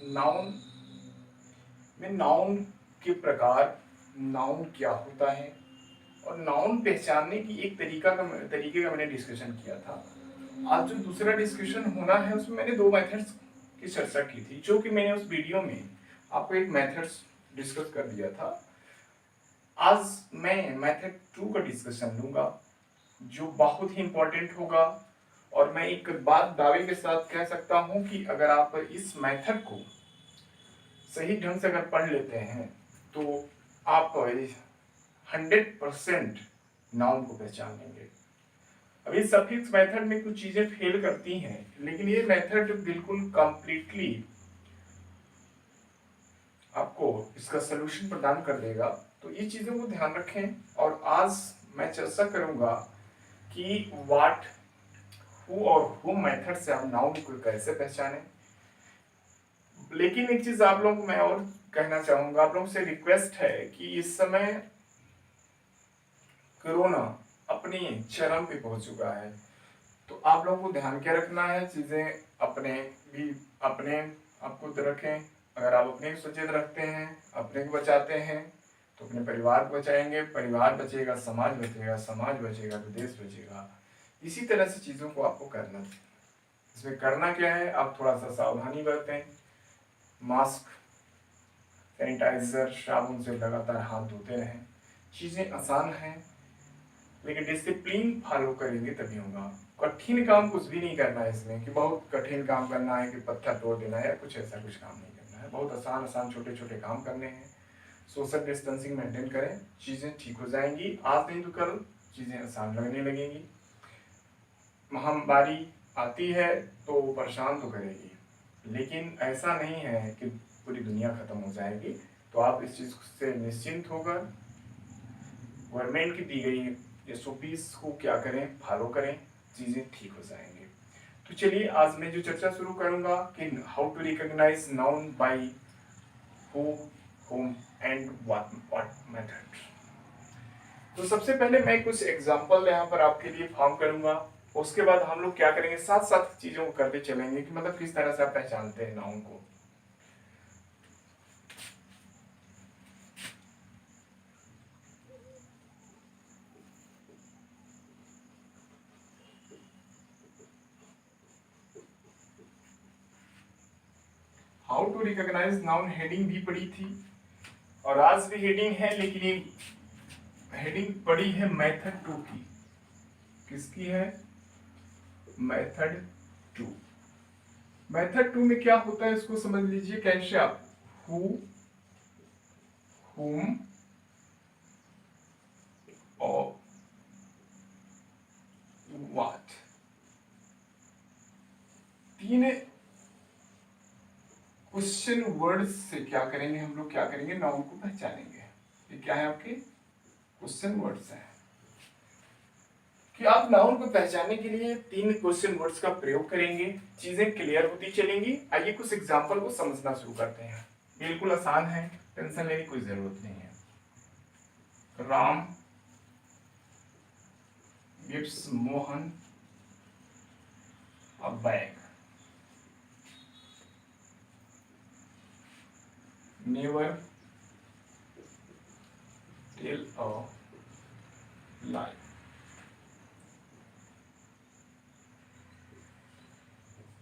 Noun में noun के प्रकार, नाउन क्या होता है और नाउन पहचानने की एक तरीके का मैंने डिस्कशन किया था। आज जो दूसरा डिस्कशन होना है उसमें मैंने दो मेथड्स की चर्चा की थी, जो कि मैंने उस वीडियो में आपको एक मेथड्स डिस्कस कर दिया था। आज मैं मेथड 2 का डिस्कशन लूंगा, जो बहुत ही इंपॉर्टेंट होगा। और मैं एक बात दावे के साथ कह सकता हूं कि अगर आप इस मेथड को सही ढंग से अगर पढ़ लेते हैं तो आप 100% नाउन को पहचान लेंगे। अभी सफिक्स मेथड में कुछ चीजें फेल करती हैं, लेकिन ये मेथड बिल्कुल कंप्लीटली आपको इसका सलूशन प्रदान कर देगा। तो ये चीजों को ध्यान रखें। और आज मैं चर्चा करूंगा कि व्हाट, हु और हुम मेथड से हम नाउन को कैसे पहचानें। लेकिन एक चीज आप लोगों को मैं और कहना चाहूंगा, आप लोगों से रिक्वेस्ट है कि इस समय कोरोना अपनी चरम पे पहुंच चुका है, तो आप लोगों को ध्यान क्या रखना है, चीजें अपने आप खुद रखें। अगर आप अपने को सचेत रखते हैं, अपने को बचाते हैं, तो अपने परिवार को बचाएंगे, परिवार बचेगा, समाज बचेगा, समाज बचेगा तो देश बचेगा। इसी तरह से चीजों को आपको करना है। इसमें करना क्या है, आप थोड़ा सा सावधानी बरतें, मास्क, सैनिटाइजर, साबुन से लगातार हाथ धोते रहें। चीजें आसान हैं, लेकिन डिसिप्लिन फॉलो करेंगे तभी होगा। कठिन काम कुछ भी नहीं करना है इसमें कि बहुत कठिन काम करना है कि पत्थर तोड़ देना है, कुछ ऐसा कुछ काम नहीं करना है। बहुत आसान आसान छोटे छोटे काम करने हैं। सोशल डिस्टेंसिंग मेंटेन करें, चीजें ठीक हो जाएंगी। आज नहीं तो कल चीजें आसान लगने लगेंगी। महामारी आती है तो परेशान तो करेगी, लेकिन ऐसा नहीं है कि पूरी दुनिया खत्म हो जाएगी। तो आप इस चीज से निश्चिंत होकर गवर्नमेंट की दी गई एसओपीज को क्या करें, फॉलो करें, चीजें ठीक हो जाएंगे। तो चलिए आज मैं जो चर्चा शुरू करूंगा कि how to recognize noun by who, whom and what method. तो सबसे पहले मैं कुछ एग्जांपल यहाँ पर आपके लिए फॉर्म करूंगा। उसके बाद हम लोग क्या करेंगे, साथ साथ चीजों को करते चलेंगे कि मतलब किस तरह से आप पहचानते हैं नाउन को। How to recognize noun heading भी पड़ी थी और आज भी हेडिंग है, लेकिन ये हेडिंग पड़ी है मेथड 2 की। किसकी है? मेथड 2। मेथड 2 में क्या होता है इसको समझ लीजिए कैसे आप। हु, whom और what, तीन क्वेश्चन वर्ड्स से क्या करेंगे हम लोग, क्या करेंगे, नाउन को पहचानेंगे। ये क्या है आपके क्वेश्चन वर्ड्स हैं कि आप नाउन को पहचानने के लिए तीन क्वेश्चन वर्ड्स का प्रयोग करेंगे। चीजें क्लियर होती चलेंगी। आइए कुछ एग्जांपल को समझना शुरू करते हैं। बिल्कुल आसान है, टेंशन लेने की कोई जरूरत नहीं है। Ram gives Mohan a bag. Never tell a lie.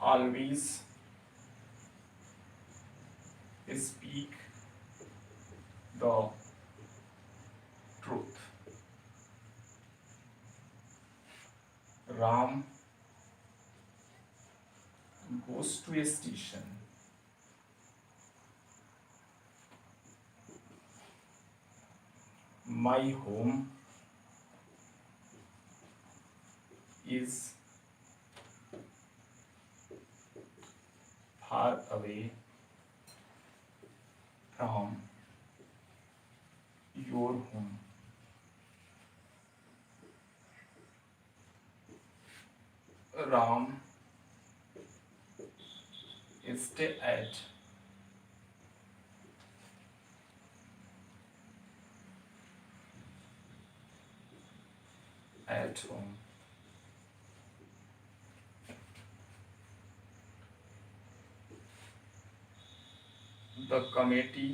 Always speak the truth. Ram goes to a station. My home is far away from your home. Ram stay at home. The committee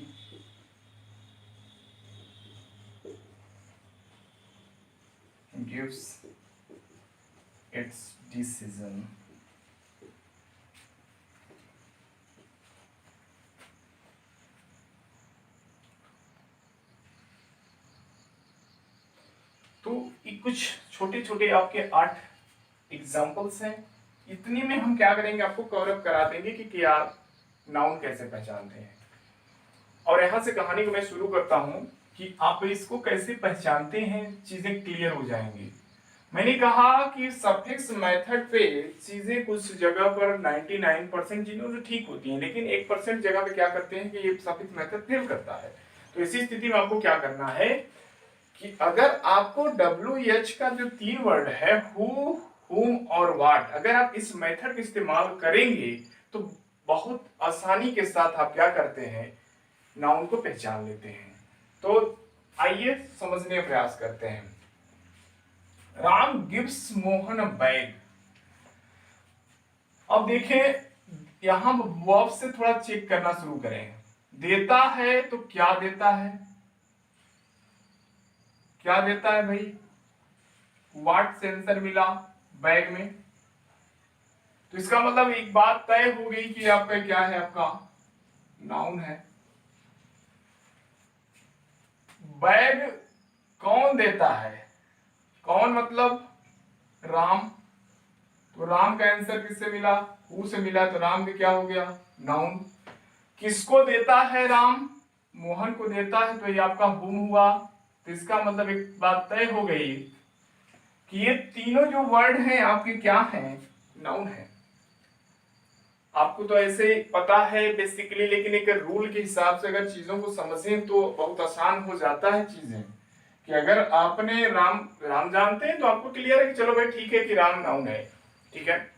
gives its decision. तो ये कुछ छोटे छोटे आपके 8 examples हैं। इतने में हम क्या करेंगे, आपको कवर अप करा देंगे कि क्या नाउन कैसे पहचानते हैं। और यहां से कहानी को मैं शुरू करता हूं कि आप इसको कैसे पहचानते हैं, चीजें क्लियर हो जाएंगी। मैंने कहा कि सफिक्स मेथड पे चीजें कुछ जगह पर 99% चीजों से ठीक होती हैं, लेकिन 1% जगह पे क्या करते हैं कि ये सफिक्स मेथड फेल करता है। तो इसी स्थिति में आपको क्या करना है कि अगर आपको WH का जो 3 वर्ड है हु, हुम और व्हाट, अगर आप इस मेथड का इस्तेमाल करेंगे तो बहुत आसानी के साथ आप क्या करते हैं, नाउन को पहचान लेते हैं। तो आइए समझने का प्रयास करते हैं। राम गिव्स मोहन अ बैग। अब देखें यहां वर्ब से थोड़ा चेक करना शुरू करें। देता है तो क्या देता है, क्या देता है भाई, व्हाट से आंसर मिला बैग में। तो इसका मतलब एक बात तय हो गई कि आपका क्या है, आपका नाउन है। बैग कौन देता है, कौन मतलब राम। तो राम का आंसर किससे मिला, हु से मिला, तो राम भी क्या हो गया, नाउन। किसको देता है राम, मोहन को देता है, तो ये आपका हुम हुआ। तो इसका मतलब एक बात तय हो गई कि ये तीनों जो वर्ड हैं आपके क्या हैं, नाउन है। आपको तो ऐसे पता है बेसिकली, लेकिन एक रूल के हिसाब से अगर चीजों को समझें तो बहुत आसान हो जाता है चीजें। कि अगर आपने राम जानते हैं तो आपको क्लियर है कि चलो भाई ठीक है कि राम नाउन है, ठीक है,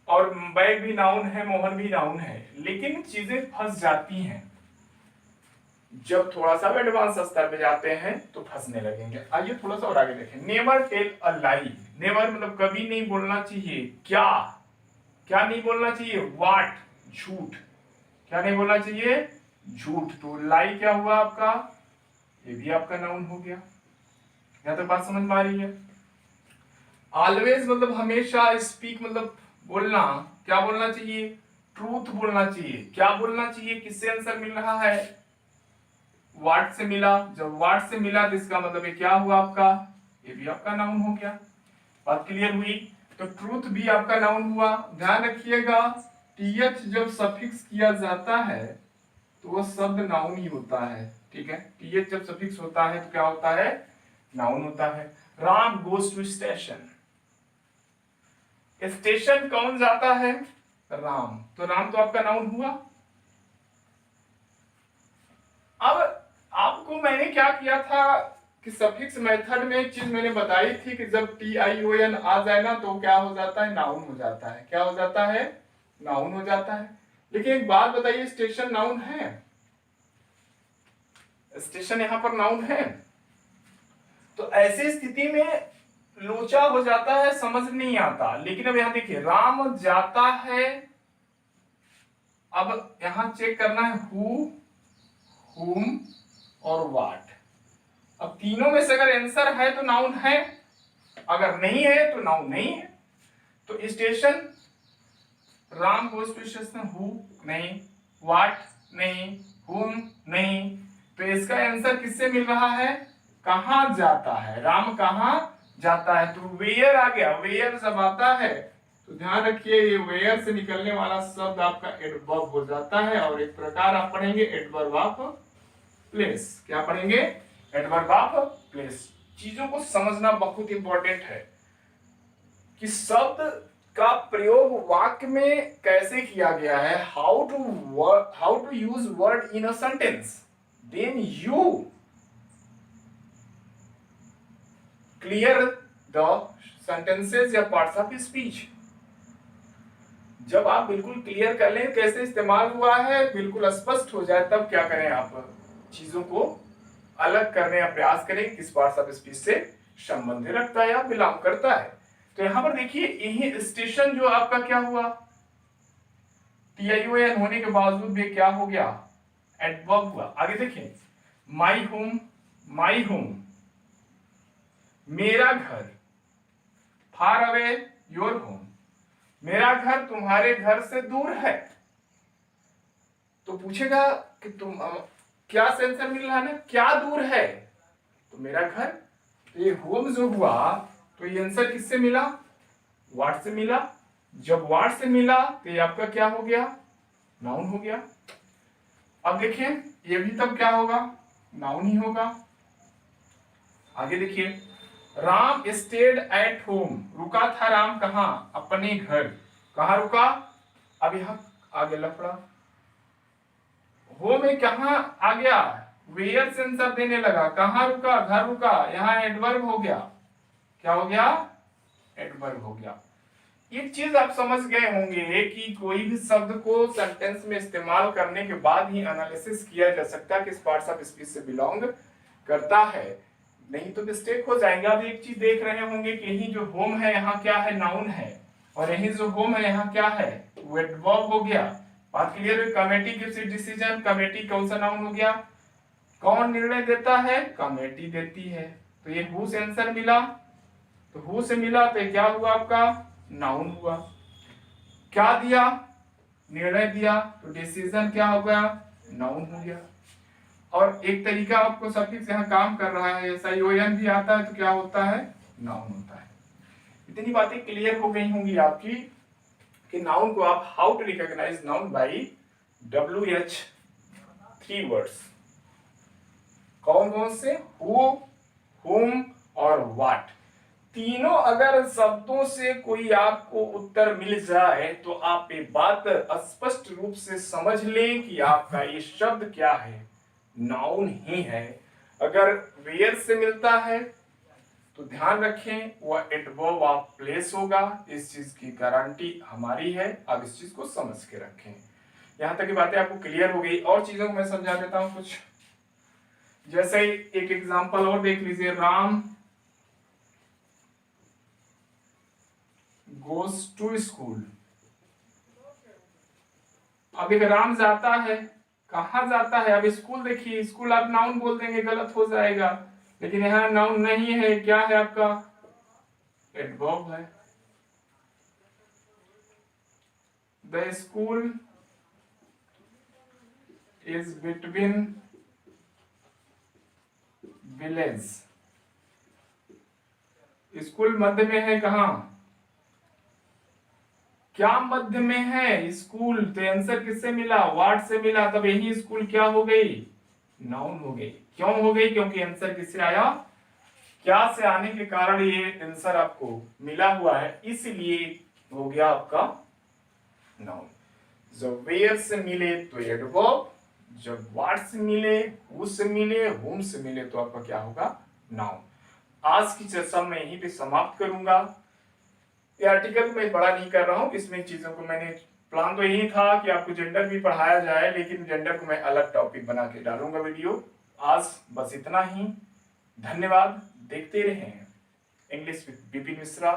और बैग भी नाउन है, मोहन भी नाउन है। लेकिन चीजें फंस जाती हैं जब थोड़ा सा एडवांस स्तर पे जाते हैं तो फंसने लगेंगे। आइए थोड़ा सा और आगे देखें। Never tell a lie. Never मतलब कभी नहीं बोलना चाहिए, क्या क्या नहीं बोलना चाहिए, व्हाट, झूठ। क्या नहीं बोलना चाहिए, झूठ। तो लाई क्या हुआ आपका, ये भी आपका नाउन हो गया। यहां तक बात समझ में आ रही है। ऑलवेज मतलब हमेशा, स्पीक मतलब बोलना, क्या बोलना चाहिए, ट्रूथ बोलना चाहिए। क्या बोलना चाहिए, किससे आंसर मिल रहा है, व्हाट से मिला। जब व्हाट से मिला तो इसका मतलब ये क्या हुआ आपका, ये भी आपका नाउन हो गया। बात क्लियर हुई। तो ट्रूथ भी आपका नाउन हुआ। ध्यान रखिएगा टीएच जब सफिक्स किया जाता है तो वो शब्द नाउन ही होता है, ठीक है। टीएच जब सफिक्स होता है तो क्या होता है, नाउन होता है। Ram goes to station. Station कौन जाता है, राम। तो राम तो आपका नाउन हुआ। अब आपको मैंने क्या किया था कि सफिक्स मेथड में एक चीज मैंने बताई थी कि जब TION आ जाए ना तो क्या हो जाता है, नाउन हो जाता है। क्या हो जाता है, नाउन हो जाता है। लेकिन एक बात बताइए, स्टेशन नाउन है, स्टेशन यहां पर नाउन है। तो ऐसी स्थिति में लोचा हो जाता है, समझ नहीं आता। लेकिन अब यहां देखिए, राम जाता है। अब यहां चेक करना है हु, हुम और व्हाट। अब तीनों में से अगर आंसर है तो नाउन है, अगर नहीं है तो नाउन नहीं है। तो station, Ram goes to station, who नहीं, व्हाट नहीं, हुम नहीं। तो इसका आंसर किससे मिल रहा है, कहां जाता है, राम कहां जाता है। तो वेयर आ गया। वेयर जब आता है तो ध्यान रखिए ये वेयर से निकलने वाला शब्द आपका एडवर्ब हो जाता है। और एक प्रकार आप पढ़ेंगे एडवर्ब ऑफ प्लेस। क्या पढ़ेंगे, एडवर्ब ऑफ प्लेस। चीजों को समझना बहुत इंपॉर्टेंट है कि शब्द का प्रयोग वाक्य में कैसे किया गया है। How to use word in a sentence, then you clear the sentences या पार्ट्स ऑफ स्पीच। जब आप बिल्कुल क्लियर कर लें कैसे इस्तेमाल हुआ है, बिल्कुल स्पष्ट हो जाए, तब क्या करें, आप चीजों को अलग करने का प्रयास करें किस पार्ट्स ऑफ स्पीच से संबंध रखता है या बिलोंग करता है। तो यहां पर देखिए यही स्टेशन जो आपका क्या हुआ, TION होने के बावजूद भी क्या हो गया, एडवर्ब हुआ। आगे देखिए, माई होम, माई होम मेरा घर, फार अवे योर होम मेरा घर तुम्हारे घर से दूर है। तो पूछेगा कि तुम क्या सेंसर मिल रहा है ना, क्या दूर है, तो मेरा घर। तो ये होम जो हुआ, तो ये आंसर किससे मिला, व्हाट से मिला। जब व्हाट से मिला तो ये आपका क्या हो गया, नाउन हो गया। अब देखिए ये भी तब क्या होगा, नाउन ही होगा। आगे देखिए, राम स्टेड एट होम, रुका था राम कहां, अपने घर। कहां रुका, अब यहां आगे लफड़ा, होम में कहां आ गया, वेयर सेंसर देने लगा, कहां रुका, घर रुका, यहां एडवर्ब हो गया। क्या हो गया, एडवर्ब हो गया। एक चीज आप समझ गए होंगे कि कोई भी शब्द को सेंटेंस में इस्तेमाल करने के बाद ही एनालिसिस किया जा सकता है कि इस पार्ट्स ऑफ स्पीच से बिलोंग करता है, नहीं तो मिस्टेक हो जाएगा। आप एक चीज देख रहे होंगे कि यही जो होम है यहाँ क्या है, नाउन है, और यही जो होम है यहाँ क्या है, वो एडवर्ब हो गया। बात क्लियर है। Committee gives it decision, committee कौन सा नाउन हो गया, कौन निर्णय देता है, कमेटी देती है। तो ये हु से आंसर मिला, तो हु से मिला तो क्या हुआ आपका, नाउन हुआ। क्या दिया, निर्णय दिया, तो डिसीजन क्या हो गया, नाउन हो गया। और एक तरीका आपको सफिक्स यहाँ काम कर रहा है, ऐसा योयन भी आता है तो क्या होता है, नाउन होता है। इतनी बातें क्लियर हो गई होंगी आपकी कि नाउन को आप how to recognize noun by WH 3 words. कौन कौन से, हु, हुम और व्हाट। तीनों अगर शब्दों से कोई आपको उत्तर मिल जाए तो आप ये बात स्पष्ट रूप से समझ लें कि आपका ये शब्द क्या है, नाउन ही है। अगर वेयर से मिलता है तो ध्यान रखें वह एडवर्ब ऑफ प्लेस होगा, इस चीज की गारंटी हमारी है। आप इस चीज को समझ के रखें। यहां तक की बातें आपको क्लियर हो गई। और चीजों को मैं समझा देता हूं कुछ, जैसे एक एग्जांपल और देख लीजिए, राम गोज टू स्कूल। अब एक राम जाता है, कहां जाता है, अब स्कूल देखिए, स्कूल आप नाउन बोल देंगे गलत हो जाएगा, लेकिन यहां नाउन नहीं है, क्या है आपका, एडवर्ब है। The school is between village, school मध्य में है, कहां, क्या मध्य में है, स्कूल। तो आंसर किससे मिला, व्हाट से मिला, तब यही स्कूल क्या हो गई, नाउन हो गई। क्यों हो गई, क्योंकि आंसर किससे आया, क्या से आने के कारण ये आंसर आपको मिला हुआ है, इसलिए हो गया आपका नाउन। जब वेयर से मिले तो एडवर्ब, जब व्हाट से मिले, हु से मिले, हुम से मिले तो आपका क्या होगा, नाउन। आज की चर्चा मैं यहीं पे समाप्त करूंगा। ये आर्टिकल मैं बड़ा नहीं कर रहा हूँ, इसमें चीजों को मैंने, प्लान तो यही था कि आपको जेंडर भी पढ़ाया जाए, लेकिन जेंडर को मैं अलग टॉपिक बना के डालूंगा वीडियो। आज बस इतना ही, धन्यवाद। देखते रहें इंग्लिश विद विपिन मिश्रा।